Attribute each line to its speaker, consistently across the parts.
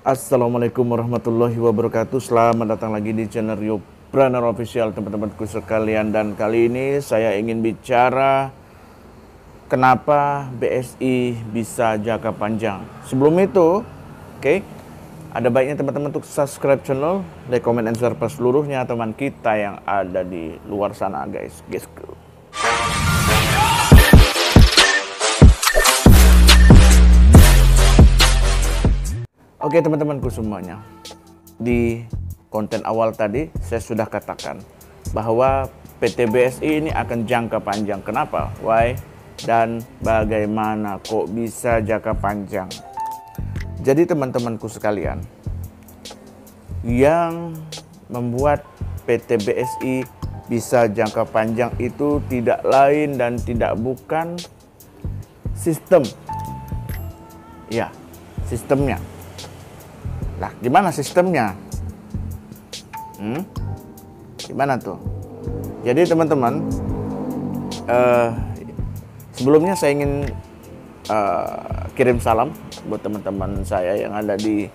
Speaker 1: Assalamualaikum warahmatullahi wabarakatuh. Selamat datang lagi di channel Yopreneur Official, teman-temanku sekalian. Dan kali ini saya ingin bicara kenapa BSI bisa jangka panjang. Sebelum itu, ada baiknya teman-teman untuk subscribe channel, like, comment, and share ke seluruhnya teman kita yang ada di luar sana, guys. Oke teman-temanku semuanya, di konten awal tadi saya sudah katakan bahwa PT BSI ini akan jangka panjang. Kenapa? Why? Dan bagaimana kok bisa jangka panjang? Jadi teman-temanku sekalian, yang membuat PT BSI bisa jangka panjang itu tidak lain dan tidak bukan sistem. Ya, sistemnya. Nah, gimana sistemnya? Gimana tuh? Jadi teman-teman, sebelumnya saya ingin kirim salam buat teman-teman saya yang ada di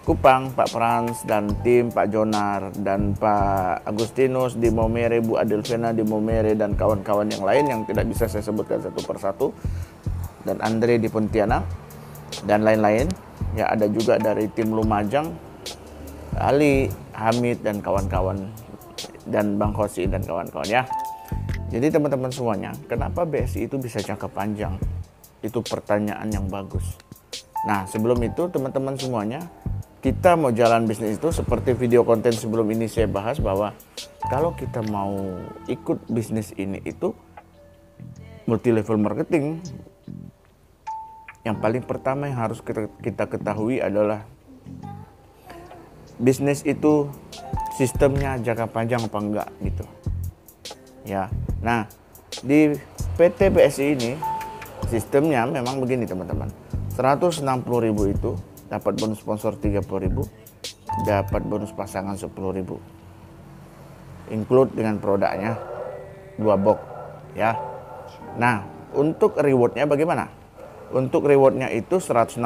Speaker 1: Kupang, Pak Frans dan tim, Pak Jonar dan Pak Agustinus di Maumere, Bu Adelvena di Maumere, dan kawan-kawan yang lain yang tidak bisa saya sebutkan satu persatu, dan Andre di Pontianak dan lain-lain. Ya, ada juga dari tim Lumajang, Ali, Hamid dan kawan-kawan, dan Bang Khosi dan kawan-kawan ya. Jadi teman-teman semuanya, kenapa BSI itu bisa jangka panjang? Itu pertanyaan yang bagus. Nah, sebelum itu teman-teman semuanya, kita mau jalan bisnis itu seperti video konten sebelum ini saya bahas bahwa kalau kita mau ikut bisnis ini itu multi level marketing. Yang paling pertama yang harus kita ketahui adalah bisnis itu sistemnya jangka panjang apa enggak gitu. Ya. Nah, di PT BSI ini sistemnya memang begini teman-teman. 160.000 itu dapat bonus sponsor 30.000, dapat bonus pasangan 10.000. Include dengan produknya 2 box ya. Nah, untuk rewardnya bagaimana? Untuk rewardnya itu 160.000,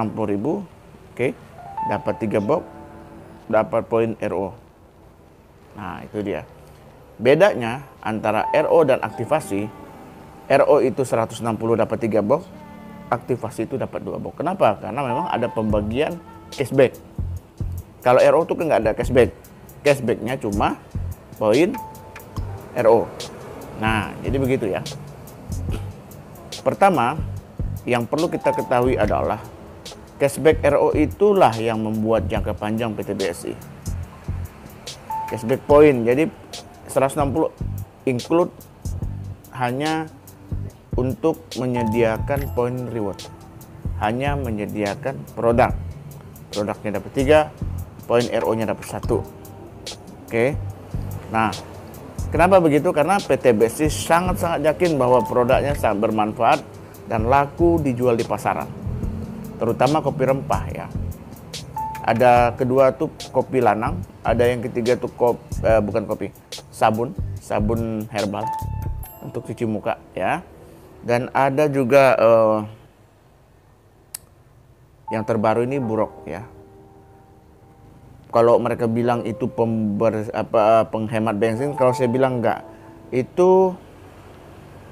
Speaker 1: dapat 3 box, dapat poin RO. Nah, itu dia. Bedanya antara RO dan aktivasi, RO itu 160 dapat 3 box, aktivasi itu dapat 2 box. Kenapa? Karena memang ada pembagian cashback. Kalau RO itu kan nggak ada cashback. Cashbacknya cuma poin RO. Nah, jadi begitu ya. Pertama, yang perlu kita ketahui adalah cashback RO itulah yang membuat jangka panjang PT BSI. Cashback point, jadi 160 include hanya untuk menyediakan poin reward. Hanya menyediakan produk. Produknya dapat 3, poin RO-nya dapat 1. Nah, kenapa begitu? Karena PT BSI sangat-sangat yakin bahwa produknya sangat bermanfaat dan laku dijual di pasaran, terutama kopi rempah ya. Ada kedua tuh kopi lanang, ada yang ketiga tuh sabun herbal untuk cuci muka ya. Dan ada juga yang terbaru ini Burok ya. Kalau mereka bilang itu penghemat bensin, kalau saya bilang enggak, itu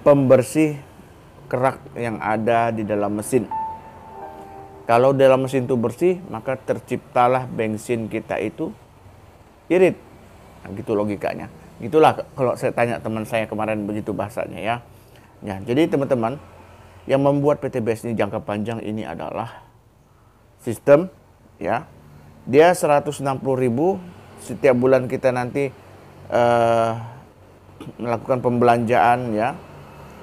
Speaker 1: pembersih kerak yang ada di dalam mesin. Kalau dalam mesin itu bersih, maka terciptalah bensin kita itu irit. Nah, gitu logikanya. Itulah kalau saya tanya teman saya kemarin, begitu bahasanya ya. Ya, jadi teman-teman, yang membuat PT BSI jangka panjang ini adalah sistem ya. Dia 160.000 setiap bulan kita nanti melakukan pembelanjaan ya.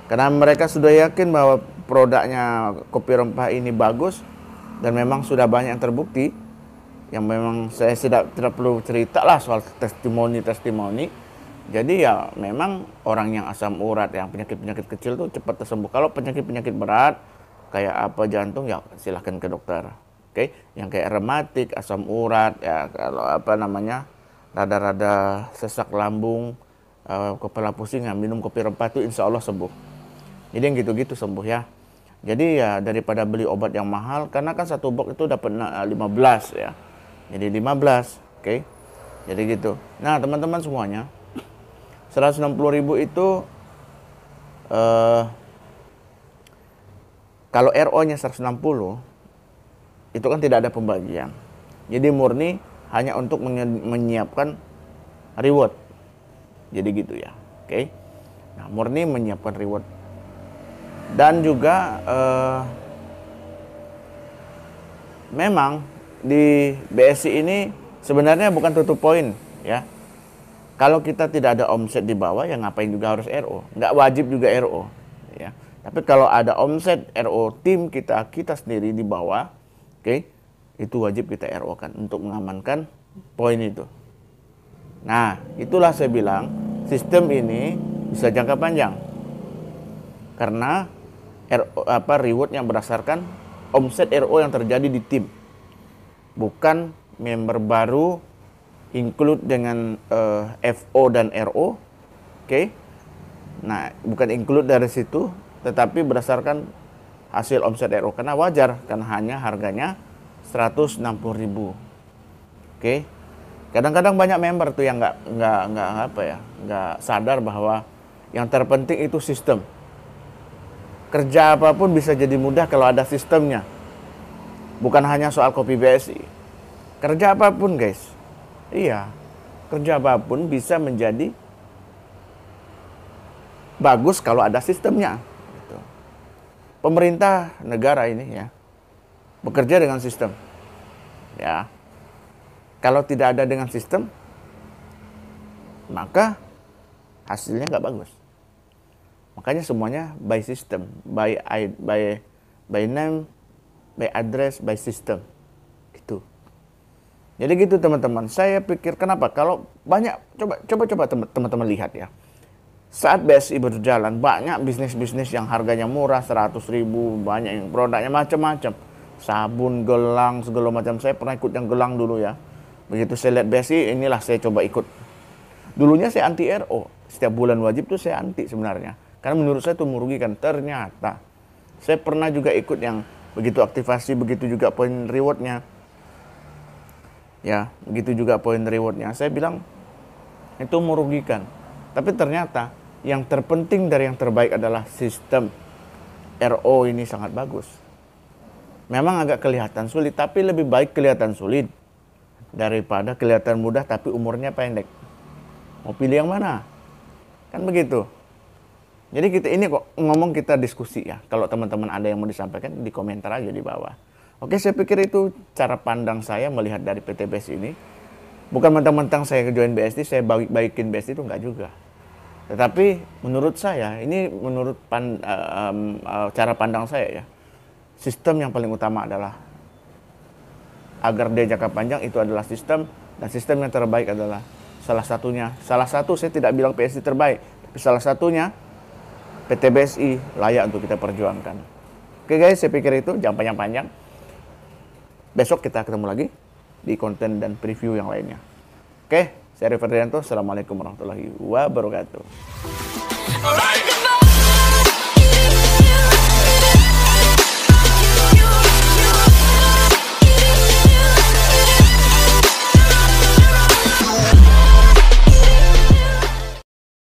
Speaker 1: Karena mereka sudah yakin bahwa produknya kopi rempah ini bagus dan memang sudah banyak yang terbukti. Yang memang saya tidak perlu cerita lah soal testimoni. Jadi ya memang orang yang asam urat, yang penyakit-penyakit kecil tuh cepat tersembuh. Kalau penyakit-penyakit berat kayak apa jantung ya silahkan ke dokter. Yang kayak rematik, asam urat ya, kalau rada-rada sesak lambung, kepala pusing ya minum kopi rempah itu insya Allah sembuh. Jadi yang gitu-gitu sembuh ya. Jadi ya daripada beli obat yang mahal, karena kan satu box itu dapat 15 ya. jadi 15, oke. Jadi gitu. Nah, teman-teman semuanya, 160.000 itu kalau RO-nya 160, itu kan tidak ada pembagian. Jadi murni hanya untuk menyiapkan reward. Jadi gitu ya, oke. Nah, murni menyiapkan reward. Dan juga memang di BSI ini sebenarnya bukan tutup poin ya. Kalau kita tidak ada omset di bawah, ya ngapain juga harus RO. Nggak wajib juga RO ya. Tapi kalau ada omset RO tim kita sendiri di bawah, oke, itu wajib kita RO kan untuk mengamankan poin itu. Nah, itulah saya bilang sistem ini bisa jangka panjang. Karena reward yang berdasarkan omset RO yang terjadi di tim. Bukan member baru include dengan FO dan RO. Oke. Nah, bukan include dari situ, tetapi berdasarkan hasil omset RO. Karena wajar, karena hanya harganya 160.000. Oke. Kadang-kadang banyak member tuh yang nggak sadar bahwa yang terpenting itu sistem. Kerja apapun bisa jadi mudah kalau ada sistemnya. Bukan hanya soal kopi BSI. Kerja apapun, guys. Iya. Kerja apapun bisa menjadi bagus kalau ada sistemnya. Gitu. Pemerintah negara ini ya bekerja dengan sistem. Ya. Kalau tidak ada dengan sistem, maka hasilnya nggak bagus. Makanya semuanya by system, by name, by address, by system. Gitu. Jadi gitu teman-teman. Saya pikir kenapa kalau banyak coba teman-teman lihat ya. Saat BSI berjalan, banyak bisnis-bisnis yang harganya murah 100.000, banyak yang produknya macam-macam. Sabun, gelang, segala macam. Saya pernah ikut yang gelang dulu ya. Begitu saya lihat BSI, inilah saya coba ikut. Dulunya saya anti RO. Setiap bulan wajib tuh saya anti sebenarnya. Karena menurut saya itu merugikan. Ternyata saya pernah juga ikut yang begitu aktivasi, begitu juga poin rewardnya. Ya, begitu juga poin rewardnya. Saya bilang itu merugikan. Tapi ternyata yang terpenting dari yang terbaik adalah sistem RO ini sangat bagus. Memang agak kelihatan sulit, tapi lebih baik kelihatan sulit daripada kelihatan mudah tapi umurnya pendek. Mau pilih yang mana? Kan begitu. Jadi kita ini kok ngomong, kita diskusi ya. Kalau teman-teman ada yang mau disampaikan, di komentar aja di bawah. Oke, saya pikir itu cara pandang saya melihat dari PT BSI ini. Bukan mentang-mentang saya join BSI, saya baikin BSI itu enggak juga. Tetapi menurut saya, ini menurut cara pandang saya ya. Sistem yang paling utama adalah agar dia jangka panjang itu adalah sistem, dan sistem yang terbaik adalah salah satu saya tidak bilang BSI terbaik, tapi salah satunya PT BSI layak untuk kita perjuangkan. Oke guys, saya pikir itu jangan panjang-panjang. Besok kita ketemu lagi di konten dan preview yang lainnya. Oke, saya Rio Ferdianto. Assalamualaikum warahmatullahi wabarakatuh.